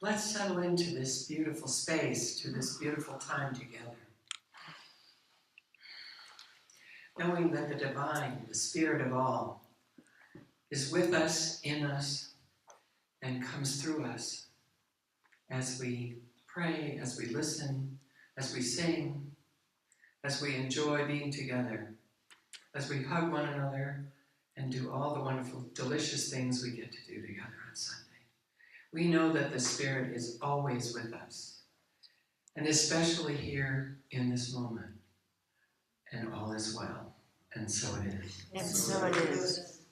Let's settle into this beautiful space, to this beautiful time together. Knowing that the divine, the spirit of all, is with us, in us, and comes through us as we pray, as we listen, as we sing, as we enjoy being together, as we hug one another and do all the wonderful, delicious things we get to do together on Sunday. We know that the Spirit is always with us, and especially here in this moment. And all is well, and so it is. And so it is.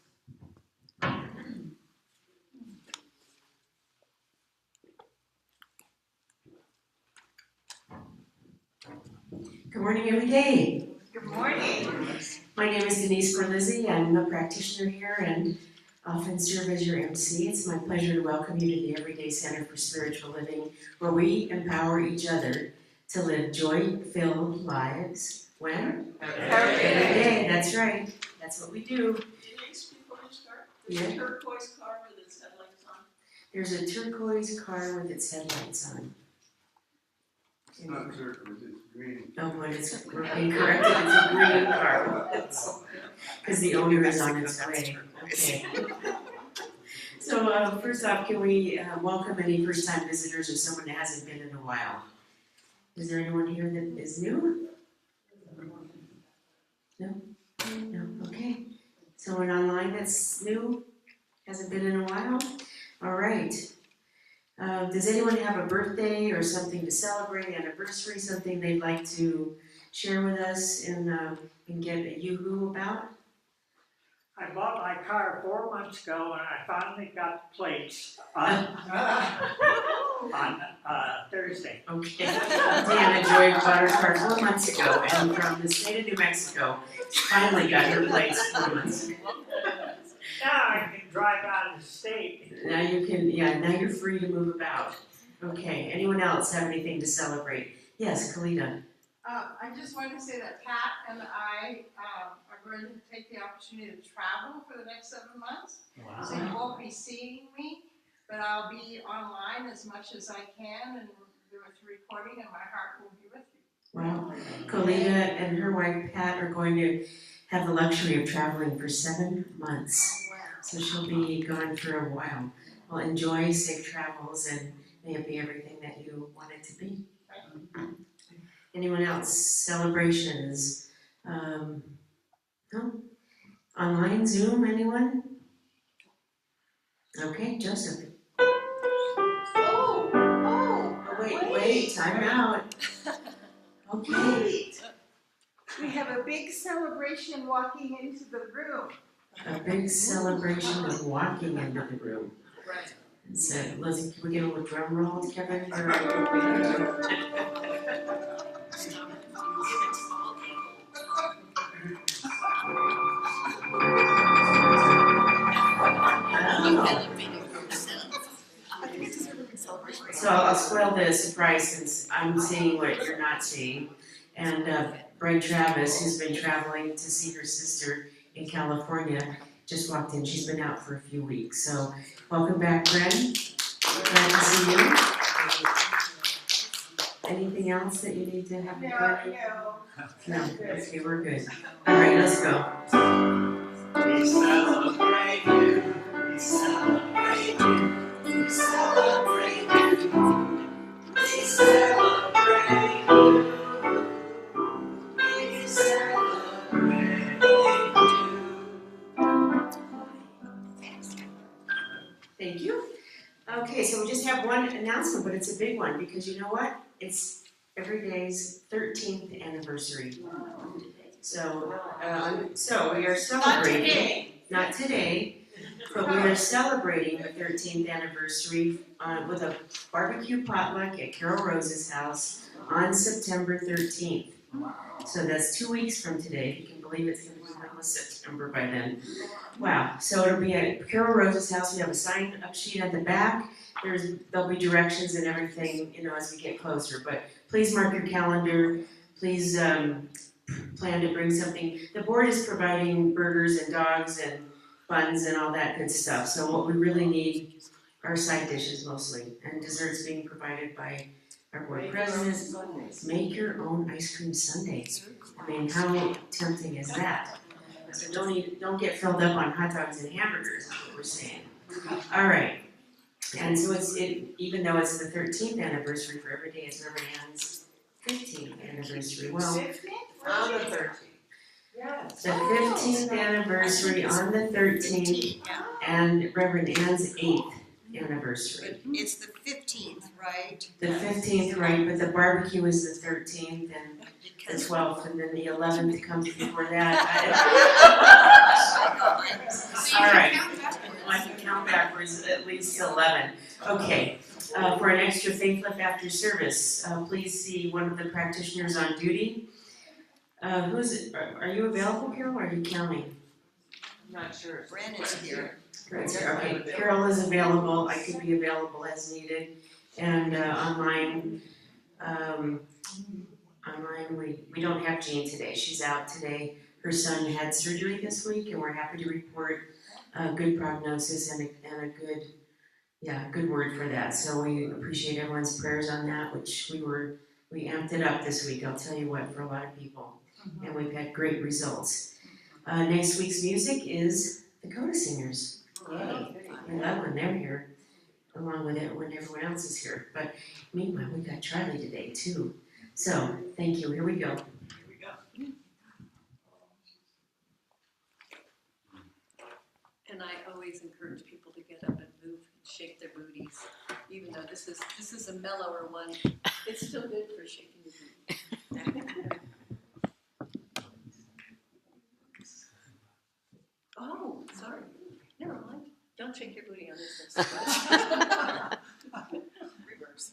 Good morning, every day. Good morning. My name is Denise Berlizzi. I'm a practitioner here and often serve as your MC. It's my pleasure to welcome you to the Everyday Center for Spiritual Living, where we empower each other to live joy-filled lives. When? Every day. That's right. That's what we do. Denise, before you start, there's Yeah. a turquoise car with its headlights on. There's a turquoise car with its headlights on. It's not turquoise, it's green. Oh, but it's, we're being corrected, it's a green car. Because the owner is on its way. Okay. So first off, can we welcome any first-time visitors or someone that hasn't been in a while? Is there anyone here that is new? No? No, okay. Someone online that's new? Hasn't been in a while? All right. Does anyone have a birthday or something to celebrate, anniversary, something they'd like to share with us and get a yoo-hoo about? I bought my car 4 months ago and I finally got the plates on Thursday. Okay. Deanna Joy bought her car 4 months ago and from the state of New Mexico, she finally got her plates 4 months ago. Now I can drive out of the state. Now you can, now you're free to move about. Okay, anyone else have anything to celebrate? Yes, Kalita. I just wanted to say that Pat and I are going to take the opportunity to travel for the next 7 months. Wow. So you won't be seeing me, but I'll be online as much as I can and do a recording, and my heart will be with you. Wow. Kalita and her wife Pat are going to have the luxury of traveling for 7 months. So she'll be gone for a while. Well, enjoy, safe travels, and may it be everything that you want it to be. Anyone else? Celebrations? No? Online, Zoom, anyone? Okay, Joseph. Oh, Wait, time out. Okay. wait. We have a big celebration walking into the room. A big celebration of walking into the room. Right. So, Lizzie, can we get a little drum roll, Kevin? Or So I'll spoil the surprise since I'm seeing what you're not seeing. And Brent Travis, who's been traveling to see her sister in California, just walked in. She's been out for a few weeks. So welcome back, Brent. Glad to see you. Anything else that you need to have? No. No. Okay, we're good. All right, let's go. We celebrate you, we celebrate you, we celebrate you, we celebrate you, we celebrate you. Thank you. Okay, so we just have one announcement, but it's a big one because you know what? It's Everyday's 13th anniversary. So we are celebrating. Not today, but we are celebrating the 13th anniversary with a barbecue potluck at Carol Rose's house on September 13th. So that's 2 weeks from today. If you can believe it's going to be the middle of September by then. Wow. So it'll be at Carol Rose's house. We have a sign-up sheet at the back. There'll be directions and everything, as we get closer. But please mark your calendar. Please plan to bring something. The board is providing burgers and dogs and buns and all that good stuff. So what we really need are side dishes mostly, and desserts being provided by our board presidents. Make your own ice cream sundaes. I mean, how tempting is that? So don't get filled up on hot dogs and hamburgers, is what we're saying. All right. And so even though it's the 13th anniversary for every day, it's Rev Ann's 15th anniversary. Well, On the 13th. the 15th anniversary on the 13th, and Reverend Ann's 8th anniversary. It's the 15th, right? The 15th, right, but the barbecue is the 13th, and the 12th, and then the 11th comes before that. All right, I can count backwards, at least 11. Okay, for an extra faith lift after service, please see one of the practitioners on duty. Are you available, Carol, or are you counting? I'm not sure. Bren is here. Brent's here, okay. Carol is available, I could be available as needed, and online, we don't have Jean today, she's out today. Her son had surgery this week, and we're happy to report good prognosis and a good word for that. So we appreciate everyone's prayers on that, which we amped it up this week, I'll tell you what, for a lot of people. And we've had great results. Next week's music is the Coda Singers. Yay. We love when they're here, along with it when everyone else is here. But meanwhile, we got Charlie today too. So, thank you, here we go. And I always encourage people to get up and move and shake their booties. Even though this is a mellower one, it's still good for shaking your booty. Oh, sorry. Never mind. Don't shake your booty on this one so much. Reverse.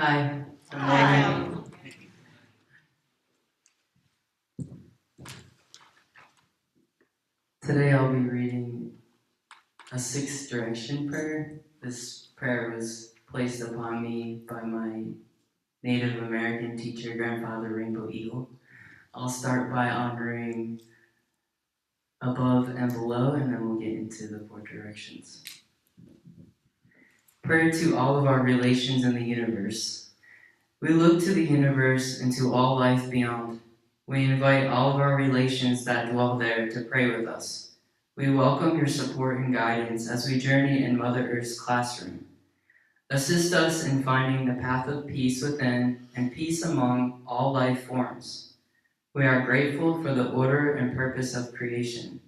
Hi. Hi. Today I'll be reading a sixth direction prayer. This prayer was placed upon me by my Native American teacher, Grandfather Rainbow Eagle. I'll start by honoring above and below, and then we'll get into the four directions. Prayer to all of our relations in the universe. We look to the universe and to all life beyond. We invite all of our relations that dwell there to pray with us. We welcome your support and guidance as we journey in Mother Earth's classroom. Assist us in finding the path of peace within and peace among all life forms. We are grateful for the order and purpose of creation.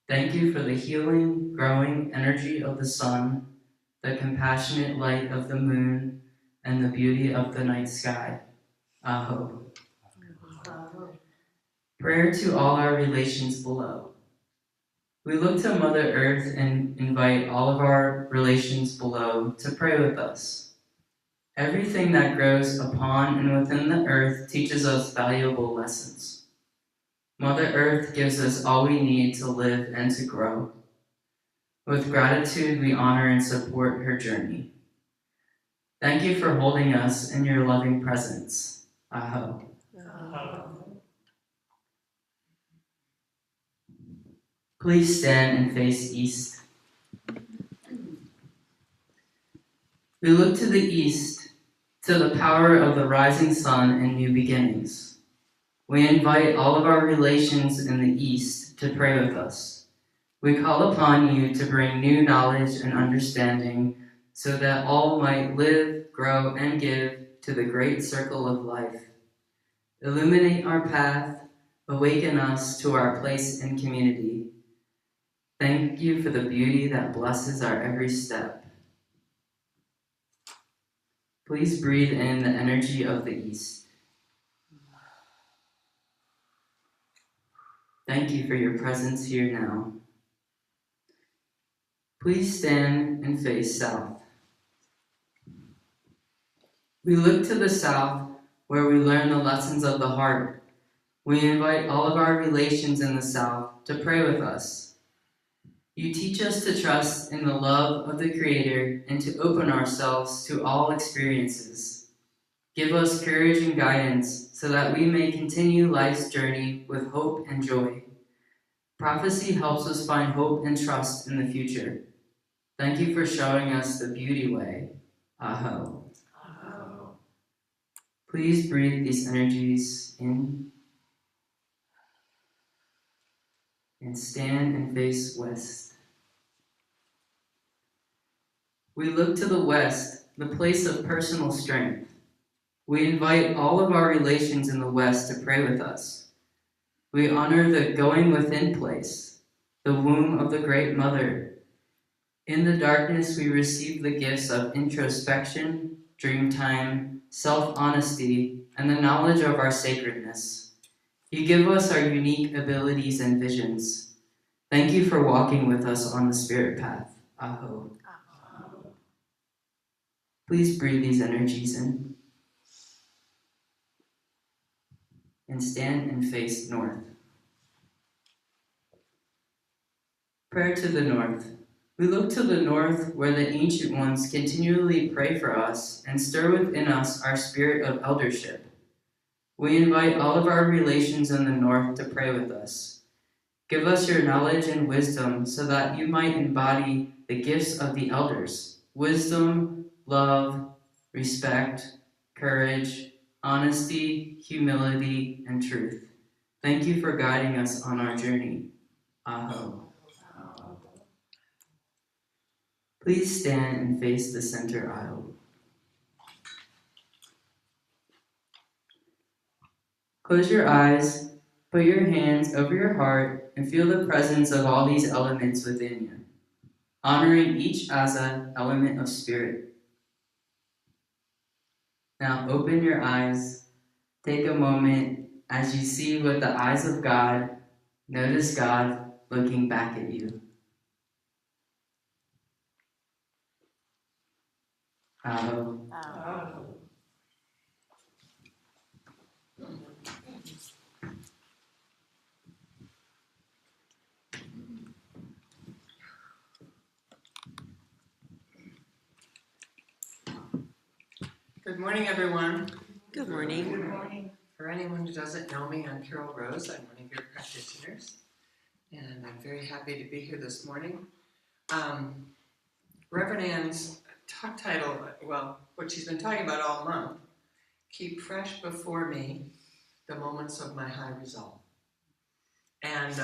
Thank you for the healing, growing energy of the sun, the compassionate light of the moon, and the beauty of the night sky. Aho. Prayer to all our relations below. We look to Mother Earth and invite all of our relations below to pray with us. Everything that grows upon and within the earth teaches us valuable lessons. Mother Earth gives us all we need to live and to grow. With gratitude, we honor and support her journey. Thank you for holding us in your loving presence. Aho. Please stand and face east. We look to the east, to the power of the rising sun and new beginnings. We invite all of our relations in the east to pray with us. We call upon you to bring new knowledge and understanding so that all might live, grow, and give to the great circle of life. Illuminate our path, awaken us to our place in community. Thank you for the beauty that blesses our every step. Please breathe in the energy of the east. Thank you for your presence here now. Please stand and face south. We look to the south where we learn the lessons of the heart. We invite all of our relations in the south to pray with us. You teach us to trust in the love of the Creator and to open ourselves to all experiences. Give us courage and guidance so that we may continue life's journey with hope and joy. Prophecy helps us find hope and trust in the future. Thank you for showing us the beauty way. Aho. Aho. Please breathe these energies in and stand and face west. We look to the west, the place of personal strength. We invite all of our relations in the west to pray with us. We honor the going within place, the womb of the Great Mother. In the darkness, we receive the gifts of introspection, dream time, self-honesty, and the knowledge of our sacredness. You give us our unique abilities and visions. Thank you for walking with us on the spirit path. Aho. Please breathe these energies in and stand and face north. Prayer to the north. We look to the north where the ancient ones continually pray for us and stir within us our spirit of eldership. We invite all of our relations in the north to pray with us. Give us your knowledge and wisdom so that you might embody the gifts of the elders: wisdom, love, respect, courage, honesty, humility, and truth. Thank you for guiding us on our journey. Aho. Please stand and face the center aisle. Close your eyes, put your hands over your heart, and feel the presence of all these elements within you, honoring each as an element of spirit. Now open your eyes, take a moment as you see with the eyes of God, notice God looking back at you. Aho. Good morning, everyone. Good morning. For anyone who doesn't know me, I'm Carol Rose. I'm one of your practitioners, and I'm very happy to be here this morning. Rev Ann's talk title, well, what she's been talking about all month, keep fresh before me the moments of my high resolve. And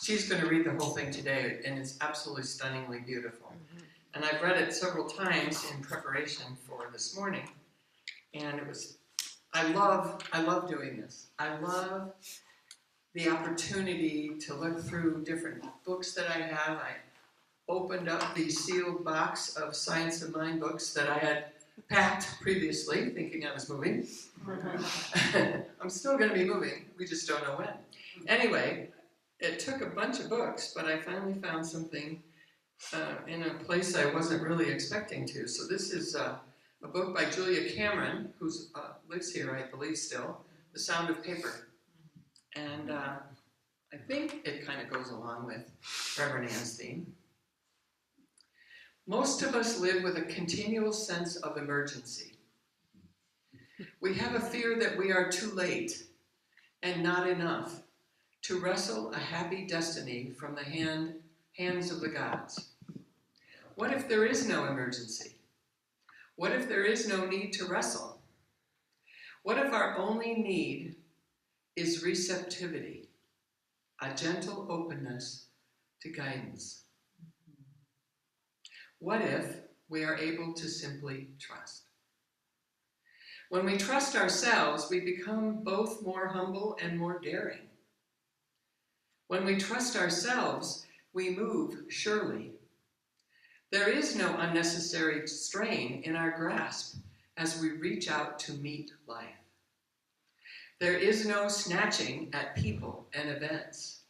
she's going to read the whole thing today, and it's absolutely stunningly beautiful. And I've read it several times in preparation for this morning, and I love doing this. I love the opportunity to look through different books that I have. I opened up the sealed box of Science of Mind books that I had packed previously, thinking I was moving. I'm still going to be moving, we just don't know when. Anyway, it took a bunch of books, but I finally found something in a place I wasn't really expecting to. So this is a book by Julia Cameron, who lives here, I believe still, The Sound of Paper. And I think it kind of goes along with Rev Ann's theme. Most of us live with a continual sense of emergency. We have a fear that we are too late and not enough to wrestle a happy destiny from the hands of the gods. What if there is no emergency? What if there is no need to wrestle? What if our only need is receptivity, a gentle openness to guidance? What if we are able to simply trust? When we trust ourselves, we become both more humble and more daring. When we trust ourselves, we move surely. There is no unnecessary strain in our grasp as we reach out to meet life. There is no snatching at people and events,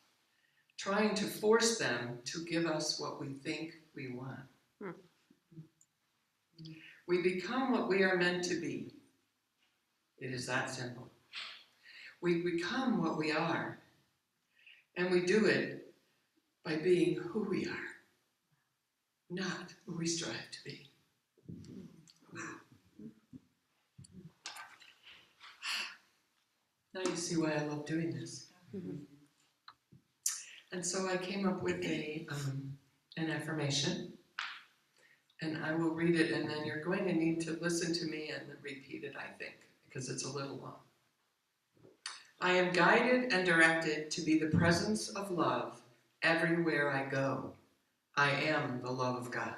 trying to force them to give us what we think we want. We become what we are meant to be. It is that simple. We become what we are, and we do it by being who we are, not who we strive to be. Wow. Now you see why I love doing this. And so I came up with an affirmation, and I will read it, and then you're going to need to listen to me and repeat it, I think, because it's a little long. I am guided and directed to be the presence of love everywhere I go. I am the love of God.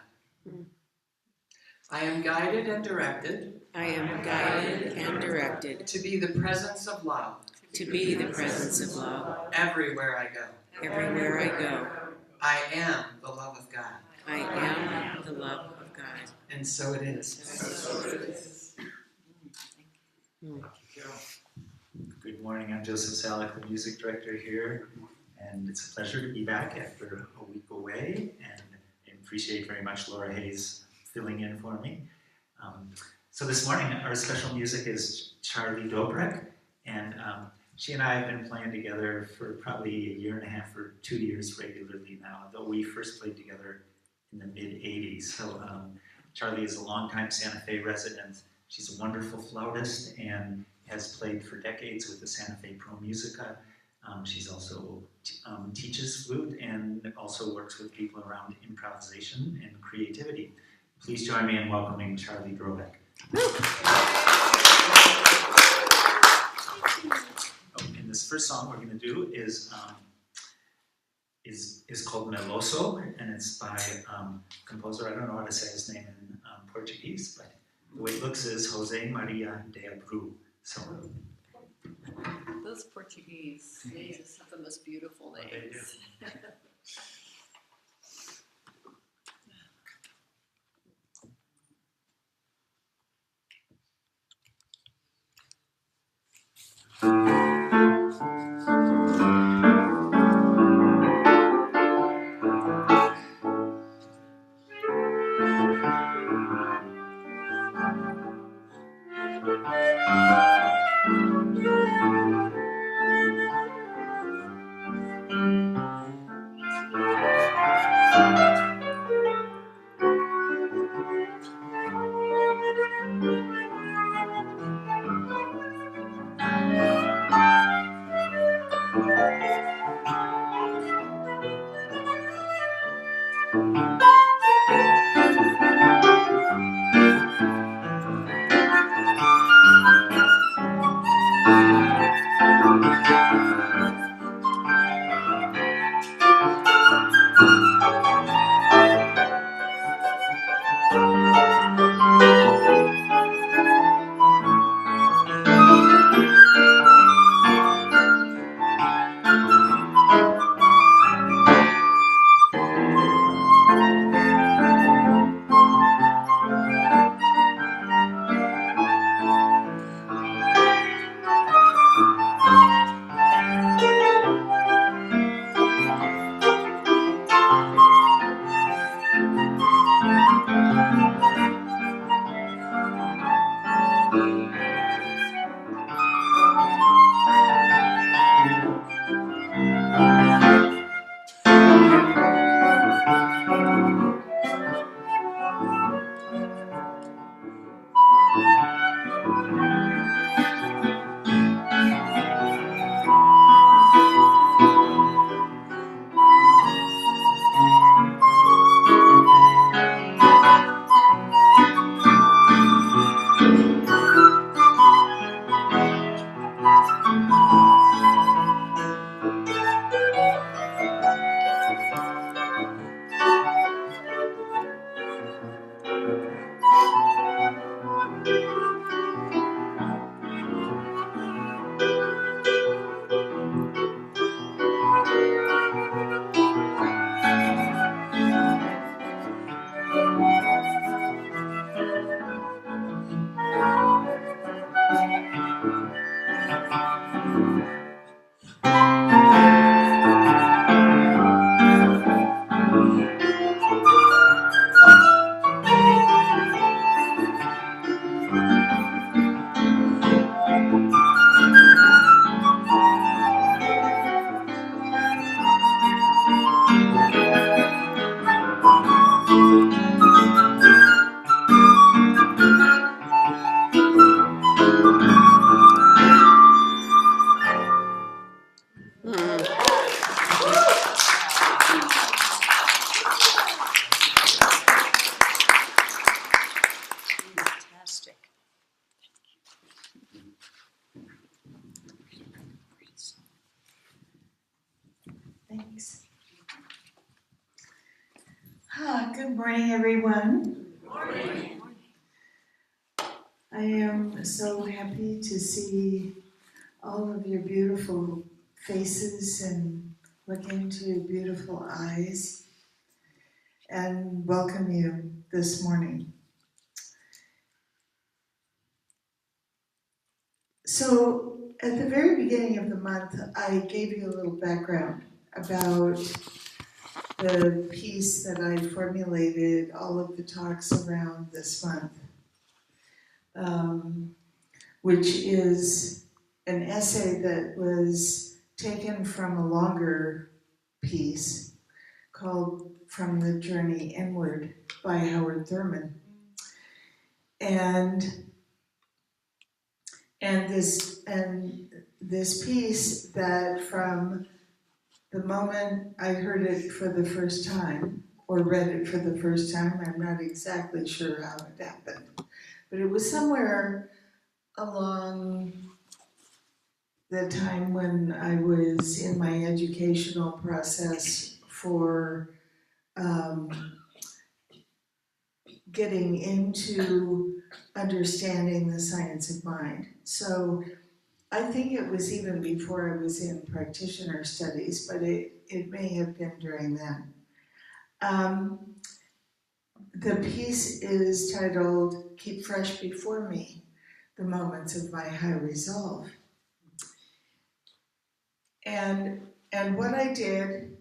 I am guided and directed. I am guided and directed to be the presence of love. to be the presence of love Everywhere I go. everywhere I go. I am the love of God. I am the love of God. And so it is. Good morning, I'm Joseph Saleck, the music director here, and it's a pleasure to be back after a week away, and I appreciate very much Laura Hayes filling in for me. So this morning, our special music is Charlie Drobeck, and she and I have been playing together for probably a year and a half or 2 years regularly now, though we first played together in the mid-'80s. So Charlie is a longtime Santa Fe resident. She's a wonderful flautist and has played for decades with the Santa Fe Pro Musica. She's also teaches flute and also works with people around improvisation and creativity. Please join me in welcoming Charlie Drobeck. And this first song we're going to do is called Meloso, and it's by a composer, I don't know how to say his name in Portuguese, but the way it looks is Jose Maria de Abreu. So, Those Portuguese names just have the most beautiful names. They do. Good morning, everyone. Morning. I am so happy to see all of your beautiful faces and look into your beautiful eyes and welcome you this morning. So, at the very beginning of the month, I gave you a little background about the piece that I formulated, all of the talks around this month, which is an essay that was taken from a longer piece called From the Journey Inward by Howard Thurman. And this piece that from the moment I heard it for the first time, or read it for the first time, I'm not exactly sure how it happened, but it was somewhere along the time when I was in my educational process for getting into understanding the science of mind. So I think it was even before I was in practitioner studies, but it may have been during then. The piece is titled, Keep Fresh Before Me, The Moments of My High Resolve. And what I did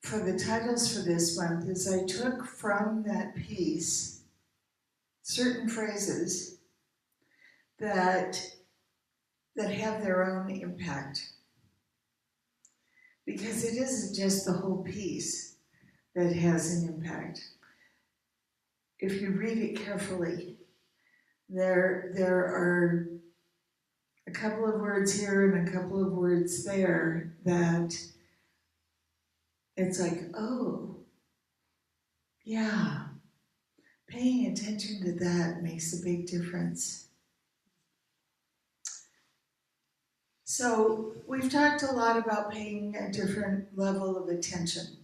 for the titles for this month is I took from that piece certain phrases that have their own impact. Because it isn't just the whole piece that has an impact. If you read it carefully, there are a couple of words here and a couple of words there that it's like, oh, yeah, paying attention to that makes a big difference. So we've talked a lot about paying a different level of attention.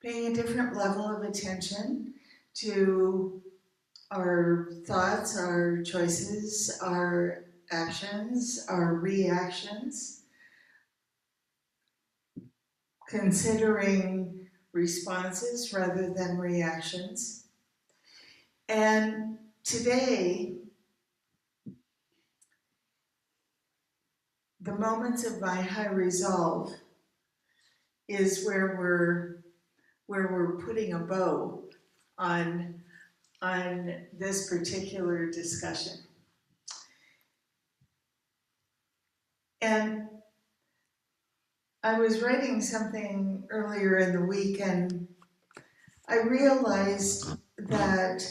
Paying a different level of attention to our thoughts, our choices, our actions, our reactions, considering responses rather than reactions. And today, the moments of my high resolve is where we're putting a bow on this particular discussion. And I was writing something earlier in the week and I realized that,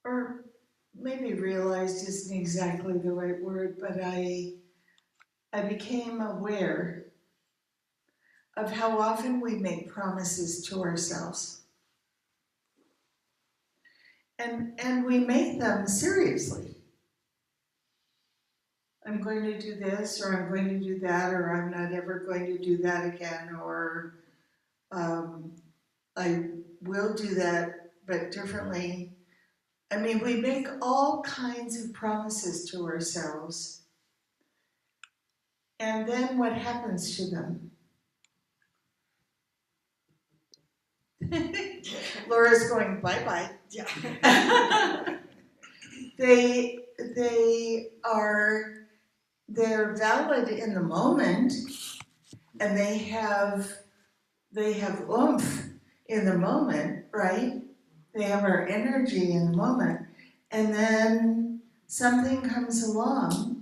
or maybe realized isn't exactly the right word, but I became aware of how often we make promises to ourselves. And we make them seriously. I'm going to do this, or I'm going to do that, or I'm not ever going to do that again, or I will do that, but differently. I mean, we make all kinds of promises to ourselves. And then what happens to them? Laura's going, bye-bye. Yeah. They're valid in the moment, and they have oomph in the moment, right? They have our energy in the moment. And then something comes along,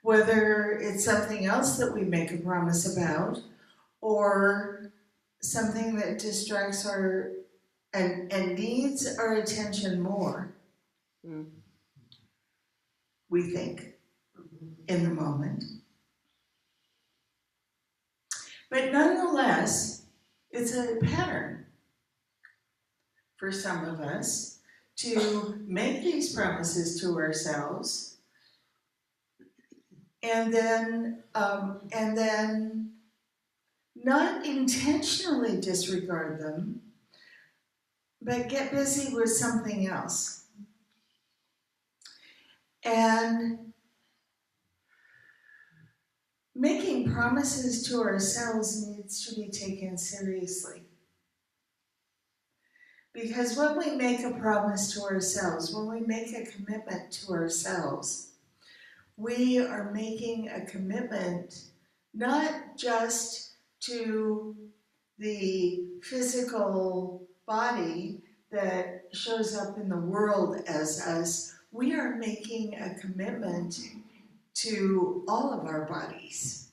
whether it's something else that we make a promise about, or something that distracts our and needs our attention more, we think, in the moment. But nonetheless, it's a pattern for some of us to make these promises to ourselves and then not intentionally disregard them, but get busy with something else. And making promises to ourselves needs to be taken seriously. Because when we make a promise to ourselves, when we make a commitment to ourselves, we are making a commitment not just to the physical body that shows up in the world as us. We are making a commitment to all of our bodies.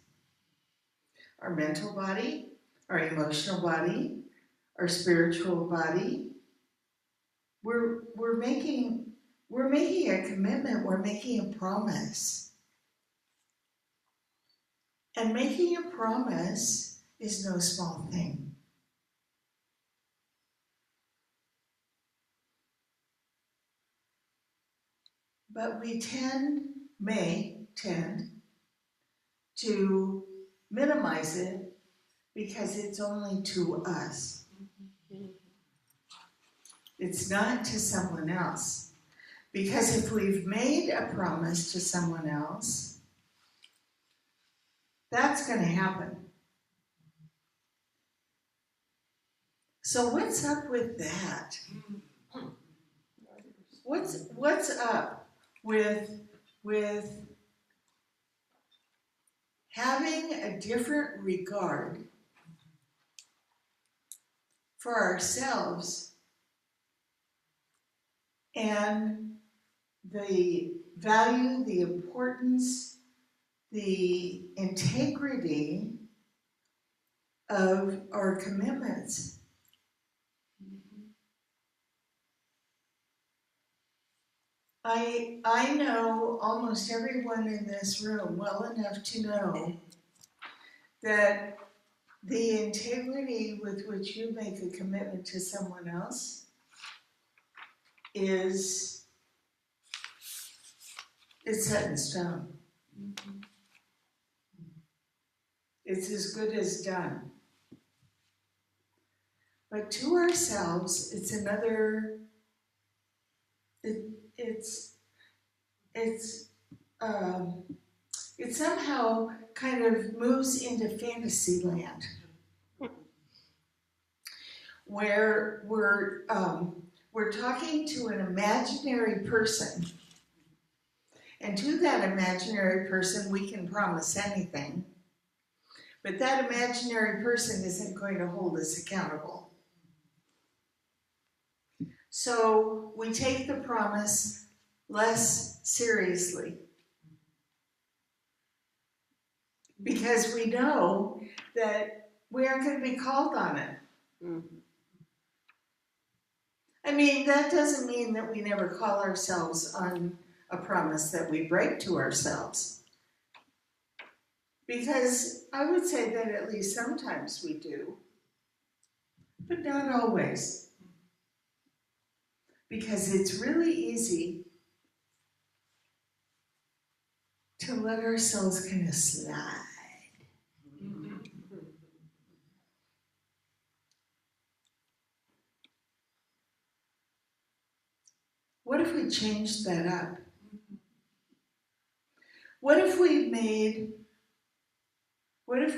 Our mental body, our emotional body, our spiritual body. We're making a commitment, we're making a promise. And making a promise is no small thing. But we may tend to minimize it because it's only to us. It's not to someone else. Because if we've made a promise to someone else, that's going to happen. So what's up with that? What's up with having a different regard for ourselves and the value, the importance, the integrity of our commitments? I know almost everyone in this room well enough to know that the integrity with which you make a commitment to someone else it's set in stone. It's as good as done. But to ourselves, it's another. It somehow kind of moves into fantasy land, where we're talking to an imaginary person, and to that imaginary person we can promise anything, but that imaginary person isn't going to hold us accountable. So we take the promise less seriously because we know that we aren't going to be called on it. I mean, that doesn't mean that we never call ourselves on a promise that we break to ourselves. Because I would say that at least sometimes we do, but not always. Because it's really easy to let ourselves kind of slide. What if we changed that up? What if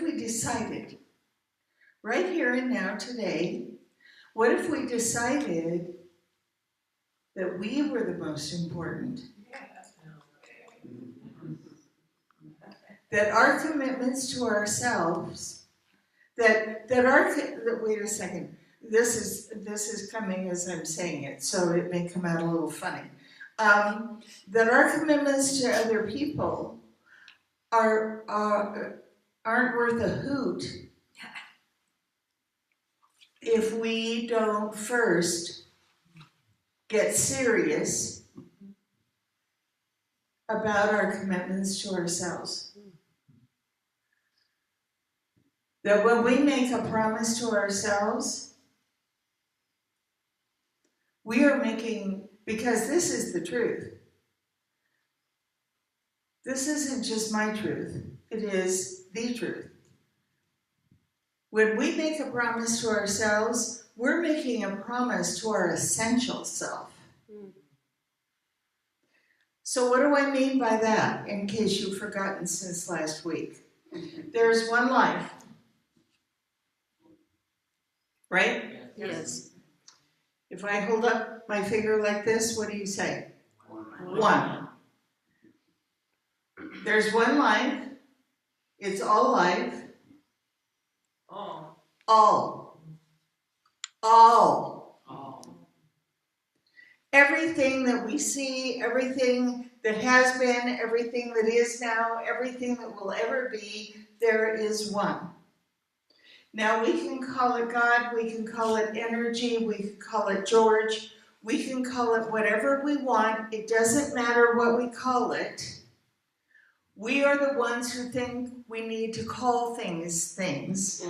we decided, right here and now today, what if we decided that we were the most important? That our commitments to ourselves, wait a second, this is coming as I'm saying it, so it may come out a little funny. That our commitments to other people aren't worth a hoot if we don't first get serious about our commitments to ourselves. That when we make a promise to ourselves, we are making, because this is the truth. This isn't just my truth, it is the truth. When we make a promise to ourselves, we're making a promise to our essential self. So what do I mean by that, in case you've forgotten since last week? There's one life, right? Yes. If I hold up my finger like this, what do you say? One. There's one life. It's all life. All. All. Everything that we see, everything that has been, everything that is now, everything that will ever be, there is one. Now we can call it God, we can call it energy, we can call it George, we can call it whatever we want. It doesn't matter what we call it. We are the ones who think we need to call things things.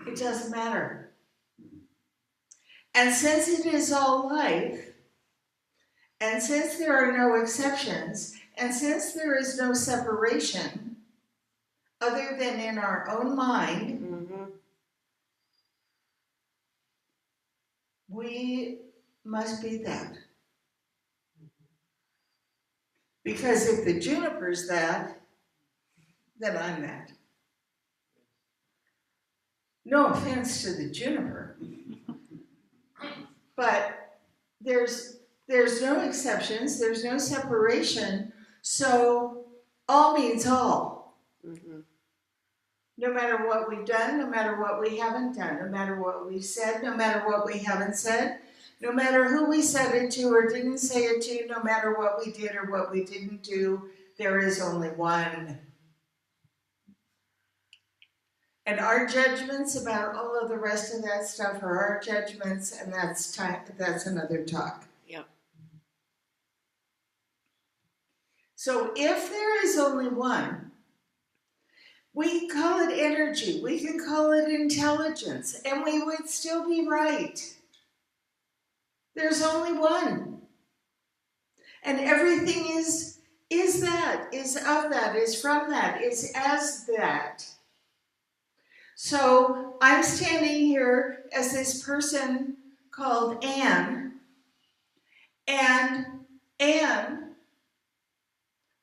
It doesn't matter. And since it is all life, and since there are no exceptions, and since there is no separation, other than in our own mind, we must be that. Because if the juniper's that, then I'm that. No offense to the juniper, but there's no exceptions, there's no separation, so all means all. No matter what we've done, no matter what we haven't done, no matter what we've said, no matter what we haven't said, no matter who we said it to or didn't say it to, no matter what we did or what we didn't do, there is only one. And our judgments about all of the rest of that stuff are our judgments, and that's another talk. Yep. So if there is only one, we can call it energy, we can call it intelligence, and we would still be right. There's only one. And everything is that, is of that, is from that, is as that. So I'm standing here as this person called Anne, and Anne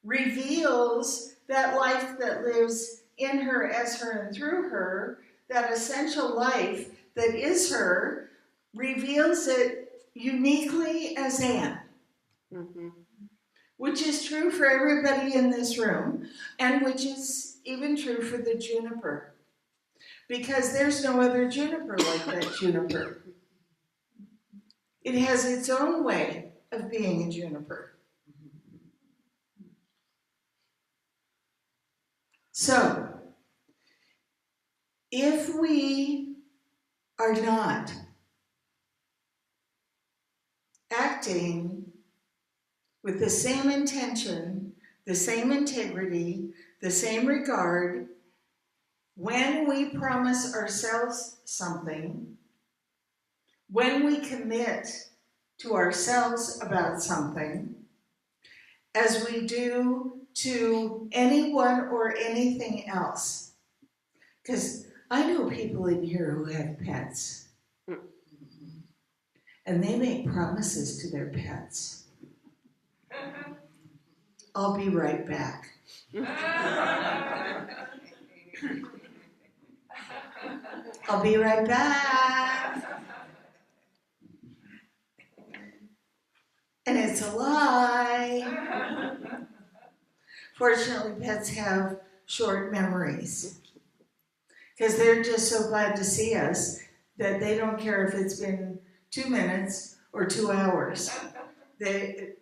reveals that life that lives in her, as her, and through her, that essential life that is her, reveals it uniquely as Anne. Which is true for everybody in this room, and which is even true for the juniper. Because there's no other juniper like that juniper. It has its own way of being a juniper. So, if we are not acting with the same intention, the same integrity, the same regard, when we promise ourselves something, when we commit to ourselves about something, as we do to anyone or anything else. Because I know people in here who have pets, and they make promises to their pets. I'll be right back. I'll be right back. And it's a lie. Fortunately, pets have short memories. Because they're just so glad to see us that they don't care if it's been 2 minutes or 2 hours. They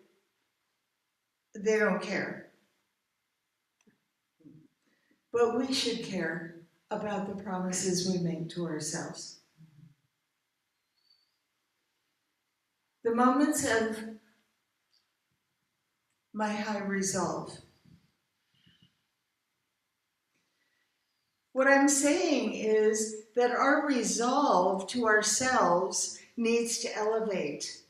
don't care. But we should care about the promises we make to ourselves. The moments of my high resolve. What I'm saying is that our resolve to ourselves needs to elevate,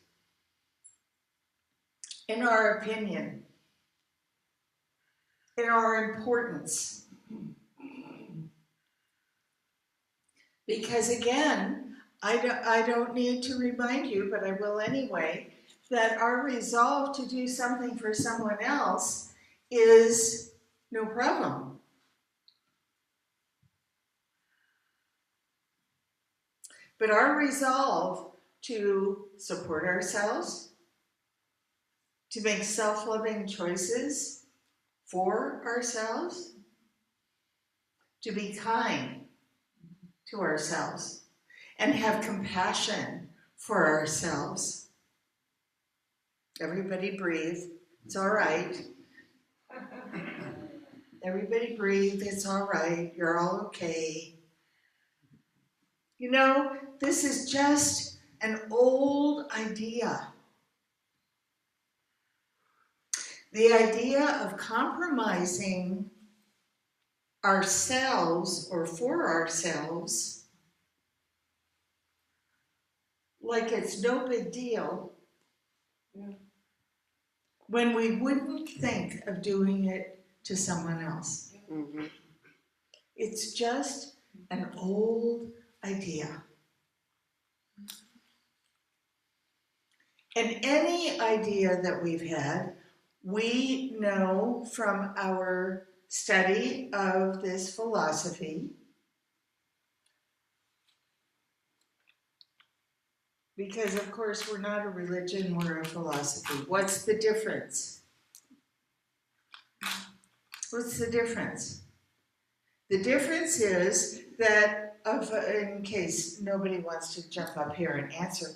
in our opinion, in our importance. Because again, I don't need to remind you, but I will anyway, that our resolve to do something for someone else is no problem. But our resolve to support ourselves, to make self-loving choices for ourselves, to be kind to ourselves, and have compassion for ourselves. Everybody breathe. It's all right. Everybody breathe. It's all right. You're all okay. You know, this is just an old idea. The idea of compromising ourselves or for ourselves like it's no big deal when we wouldn't think of doing it to someone else. Mm-hmm. It's just an old idea. And any idea that we've had, we know from our study of this philosophy, because of course we're not a religion, we're a philosophy. What's the difference? What's the difference? The difference is that, in case nobody wants to jump up here and answer,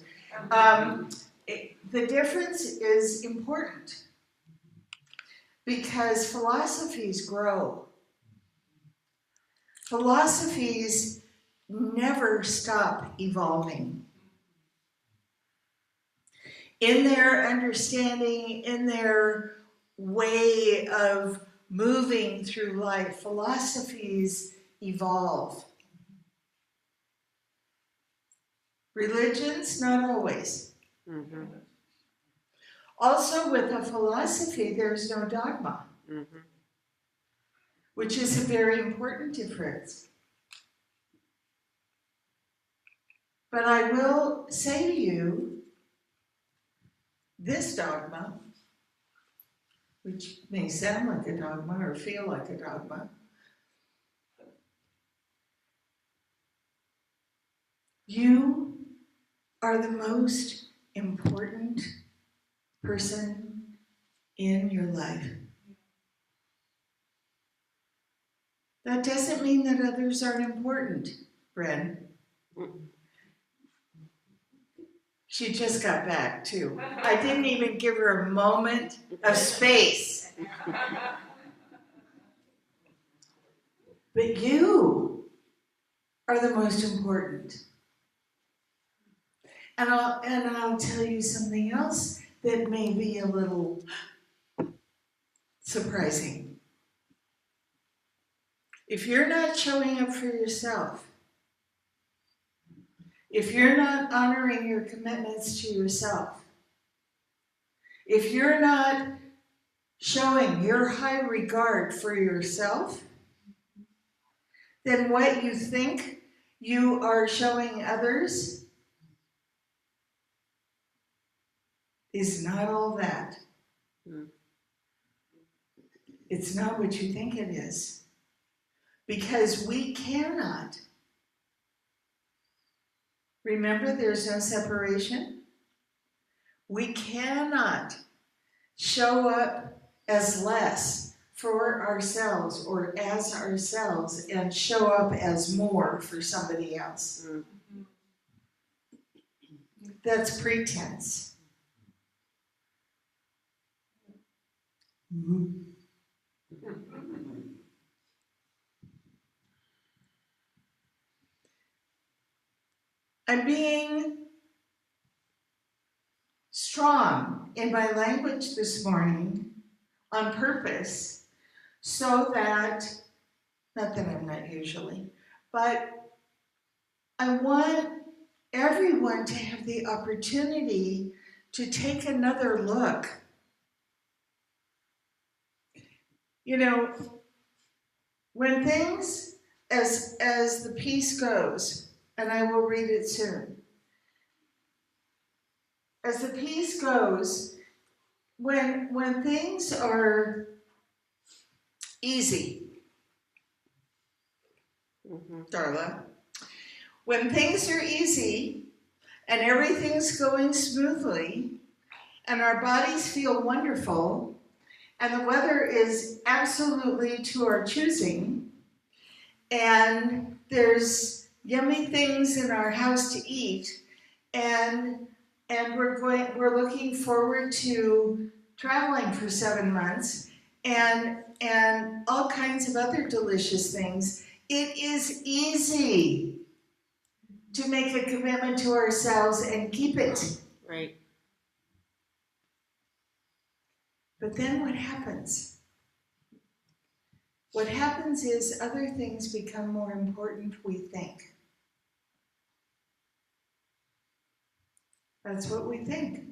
the difference is important because philosophies grow. Philosophies never stop evolving. In their understanding, in their way of moving through life, philosophies evolve. Religions, not always. Mm-hmm. Also, with a philosophy, there's no dogma, Mm-hmm. which is a very important difference. But I will say to you, this dogma, which may sound like a dogma or feel like a dogma, you are the most important person in your life. That doesn't mean that others aren't important, Bren. She just got back, too. I didn't even give her a moment of space. But you are the most important. And I'll tell you something else that may be a little surprising. If you're not showing up for yourself, if you're not honoring your commitments to yourself, if you're not showing your high regard for yourself, then what you think you are showing others is not all that. It's not what you think it is. Because we cannot. Remember, there's no separation. We cannot show up as less for ourselves or as ourselves and show up as more for somebody else. That's pretense. I'm being strong in my language this morning on purpose so that, not that I'm not usually, but I want everyone to have the opportunity to take another look. You know, when things, as the piece goes, and I will read it soon. As the piece goes, when things are easy, Darla, when things are easy and everything's going smoothly and our bodies feel wonderful and the weather is absolutely to our choosing and there's yummy things in our house to eat and we're looking forward to traveling for 7 months and all kinds of other delicious things. It is easy to make a commitment to ourselves and keep it. Right. But then what happens? What happens is other things become more important, we think. That's what we think.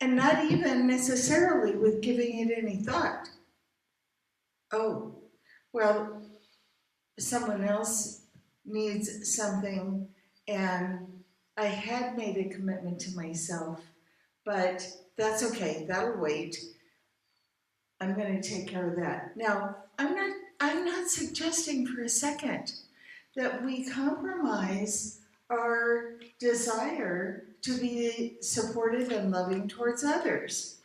And not even necessarily with giving it any thought. Oh, well, someone else needs something and I had made a commitment to myself, but that's okay, that'll wait. I'm going to take care of that. Now, I'm not suggesting for a second that we compromise our desire to be supportive and loving towards others.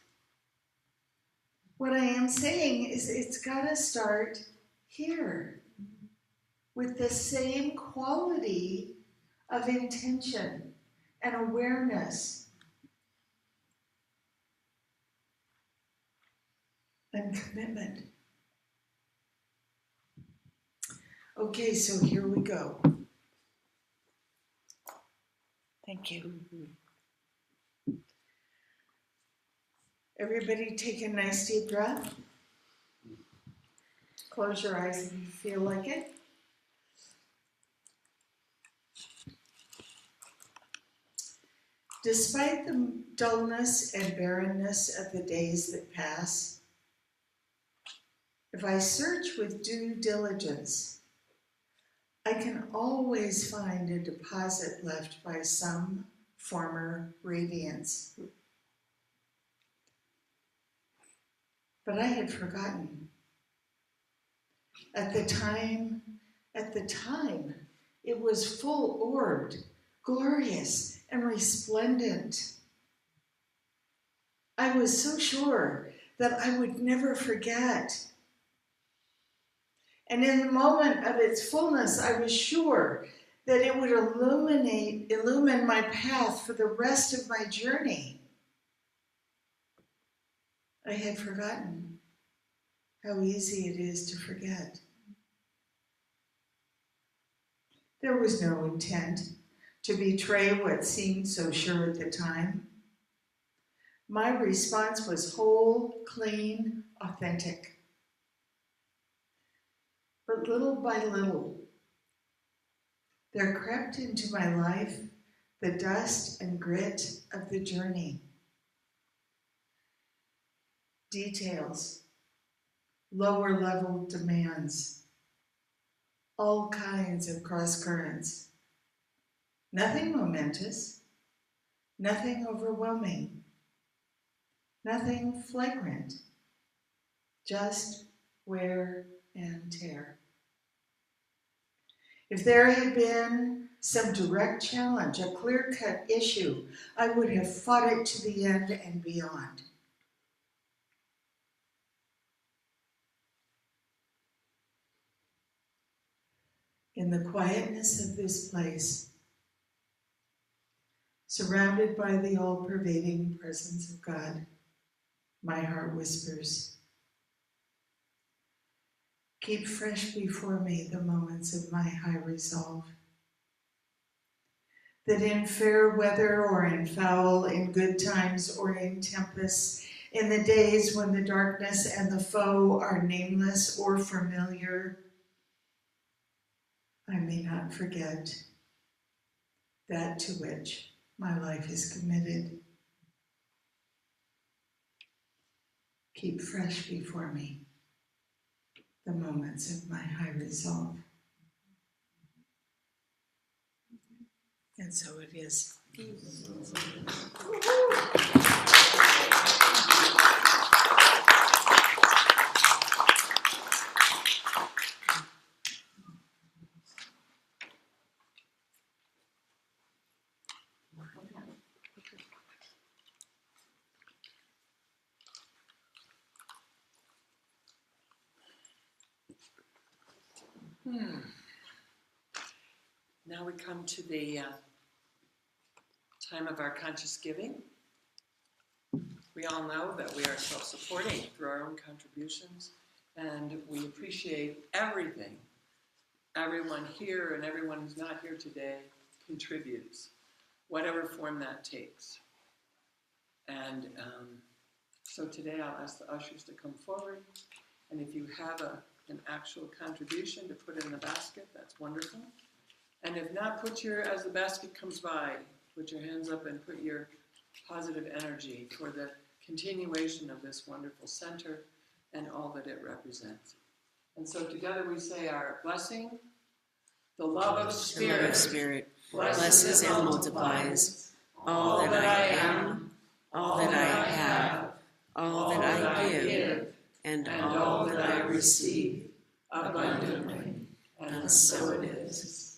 What I am saying is it's got to start here with the same quality of intention and awareness and commitment. Okay, so here we go. Thank you. Everybody take a nice deep breath. Close your eyes if you feel like it. Despite the dullness and barrenness of the days that pass, if I search with due diligence, I can always find a deposit left by some former radiance. But I had forgotten. At the time, it was full-orbed, glorious, and resplendent. I was so sure that I would never forget. And in the moment of its fullness, I was sure that it would illumine my path for the rest of my journey. I had forgotten how easy it is to forget. There was no intent to betray what seemed so sure at the time. My response was whole, clean, authentic. But little by little, there crept into my life the dust and grit of the journey. Details, lower level demands, all kinds of cross currents. Nothing momentous, nothing overwhelming, nothing flagrant, just wear and tear. If there had been some direct challenge, a clear-cut issue, I would have fought it to the end and beyond. In the quietness of this place, surrounded by the all-pervading presence of God, my heart whispers, keep fresh before me the moments of my high resolve, that in fair weather or in foul, in good times or in tempests, in the days when the darkness and the foe are nameless or familiar, I may not forget that to which my life is committed. Keep fresh before me the moments of my high resolve. And so it is. Now we come to the time of our conscious giving. We all know that we are self-supporting through our own contributions, and we appreciate everything. Everyone here and everyone who's not here today contributes, whatever form that takes. And so today I'll ask the ushers to come forward, and if you have an actual contribution to put in the basket, that's wonderful. And if not, as the basket comes by, put your hands up and put your positive energy for the continuation of this wonderful center and all that it represents. And so together we say our blessing. The love of Spirit blesses and multiplies all that I am, all that I have, all that I give, and all that I receive abundantly. And so it is.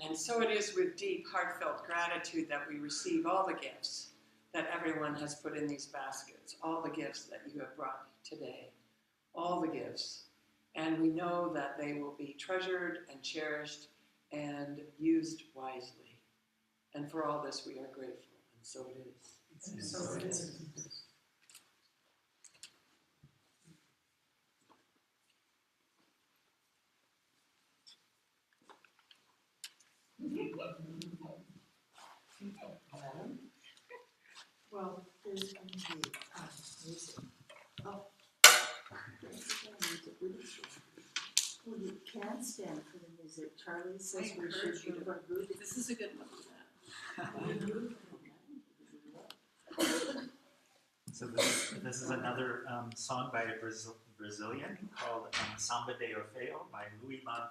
And so it is with deep, heartfelt gratitude that we receive all the gifts that everyone has put in these baskets, all the gifts that you have brought today, all the gifts. And we know that they will be treasured and cherished and used wisely. And for all this, we are grateful. And so it is. And so it is. Well, there's going to be music. Oh. Well, you can stand for the music. Charlie says we should move our booty. This is a good one for that. So this is another song by a Brazilian called Samba de Orfeo by Louis Manfa.